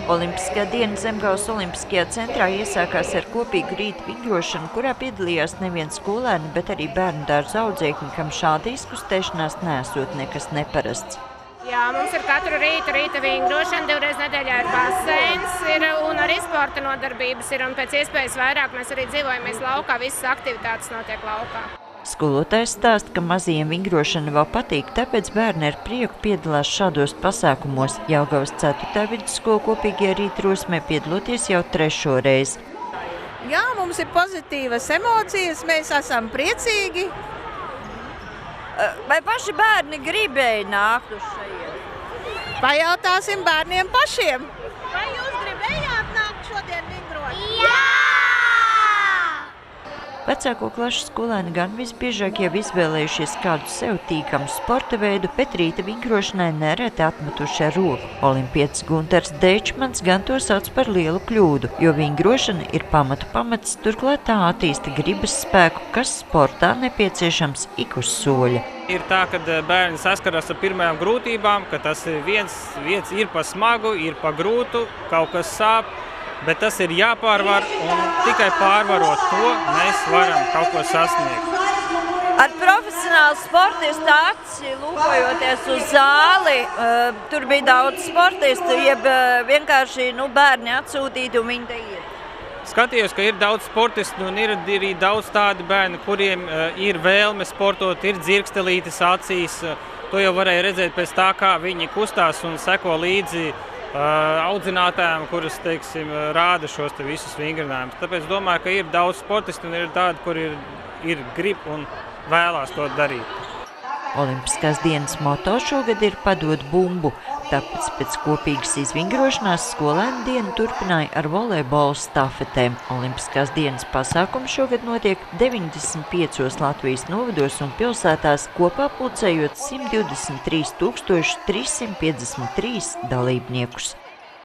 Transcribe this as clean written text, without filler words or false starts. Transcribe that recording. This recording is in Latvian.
Olimpiskā diena Zemgales Olimpiskajā centrā iesākās ar kopīgu rīta vingrošanu, kurā piedalījās nevien skolēni, bet arī bērnu dārza audzēkņi, kam šāda izkustēšanās neesot nekas neparasts. Jā, mums ir katru rīta vingrošana, 2 reizes nedēļā ir baseins, un arī sporta nodarbības ir, un pēc iespējas vairāk mēs arī dzīvojamies laukā, visas aktivitātes notiek laukā. Skolotājs stāsta, ka mazajiem vingrošana vēl patīk, tāpēc bērni ar prieku piedalās šādos pasākumos. Jelgavas 4. vidusskola kopīgajā rīta rosmē piedaloties jau 3. reizi. Jā, mums ir pozitīvas emocijas, mēs esam priecīgi. Vai paši bērni gribēja nākt uz šeit? Pajautāsim bērniem pašiem. Vai jūs gribējāt nākt šodien vingrot? Jā! Vecāko klašu skolēni gan visbiežāk jau izvēlējušies kādu sev tīkamu sporta veidu, bet rīta vingrošanai nereti atmetuši ar roku. Olimpietis Guntars Deičmans gan to sauc par lielu kļūdu, jo vingrošana ir pamats, turklāt tā attīsta gribas spēku, kas sportā nepieciešams ik uz soļa. Ir tā, ka bērni saskaras ar pirmajām grūtībām, ka tas viens ir pa smagu, ir pa grūtu, kaut kas sāp. Bet tas ir jāpārvar, un tikai pārvarot to, mēs varam kaut ko sasniegt. Ar profesionālu sportistu aci, lūkojoties uz zāli, tur bija daudz sportistu, jeb vienkārši bērni atsūtīti un viņi te ir. Skatījos, ka ir daudz sportistu un ir arī daudz tādi bērni, kuriem ir vēlme sportot, ir dzirkstelītes acīs. To jau varēja redzēt pēc tā, kā viņi kustās un seko līdzi audzinātājiem, kuras, rāda šos visus vingrinājumus. Tāpēc domāju, ka ir daudz sportistu un ir tādi, kuri ir grib un vēlās to darīt. Olimpiskās dienas moto šogad ir padot bumbu, tāpēc pēc kopīgas izvingrošanās skolēnu dienu turpināja ar volejbola stafetēm. Olimpiskās dienas pasākums šogad notiek 95 Latvijas novados un pilsētās, kopā pulcējot 123 353 dalībniekus.